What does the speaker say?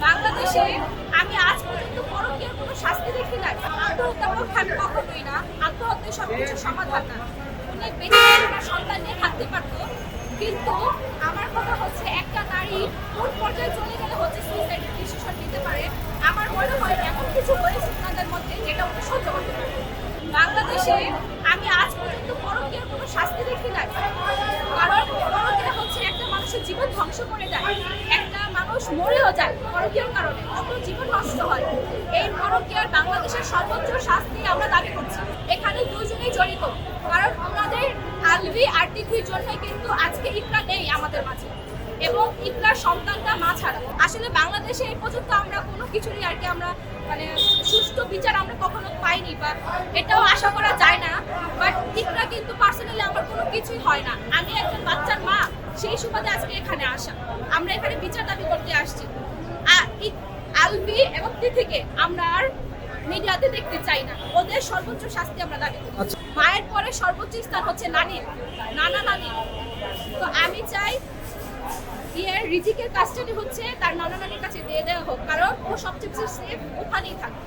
বাংলাদেশে আমি আজ পর্যন্ত পরকীয়ার কোনো শাস্তি দেখি নাই। আত্মহত্যা পক্ষে আমি কখনোই না। আত্মহত্যা সবকিছু সমাধান না। উনি বেঁচে ওনার সন্তান নিয়ে থাকতে পারতো, কিন্তু আমার কথা হচ্ছে একটা নারী কোন পর্যায়ে চলে গেলে হচ্ছে সুইসাইডের ডিসিশন নিতে পারে। আমার মনে হয় এমন কিছু হয়েছে ওনাদের মধ্যে যেটা উনি সহ্য করতে পারে। বাংলাদেশে আমি আজ পর্যন্ত পরকীয়ার কোনো শাস্তি দেখি নাই। কারণ পরকীয়া হচ্ছে একটা মানুষের জীবন ধ্বংস করে দেয়, একটা মানুষ মরেও যায় পরকীয়ার কারণে, কত জীবন নষ্ট হয়। এই পরকীয়ার বাংলাদেশের সর্বোচ্চ শাস্তি আমরা দাবি করছি। এখানে দুজনেই জড়িত, কারণ ওনাদের আলভি আর তিথির জন্যই কিন্তু আজকে ইকরা নেই আমাদের মাঝে, এবং ইকরার সন্তানটা মা ছাড়া। আসলে বাংলাদেশে এই পর্যন্ত আমরা কোনো কিছুরই আর কি আমরা মানে সুষ্ঠু বিচার আমরা কখনো পাইনি, বা এটাও আশা করা যায় না। বাট ইকরা কিন্তু পার্সোনালি আমার কোনো কিছুই হয় না। আমি একজন বাচ্চার মা, সেই সুবাদে আজকে এখানে আসা। আমরা এখানে বিচার দাবি করতে আসছি। আলভি এবং তিথিকে আমরা আর মিডিয়াতে দেখতে চাই না। ওদের সর্বোচ্চ শাস্তি আমরা দাবি করি। মায়ের পরে সর্বোচ্চ স্থান হচ্ছে নানির, নানা নানি। তো আমি চাই রিজিকের কাস্টাডি হচ্ছে তার নানা নানির কাছে দিয়ে দেওয়া হোক, কারণ ও সবচেয়ে বেশি সেফ ওখানেই থাকে।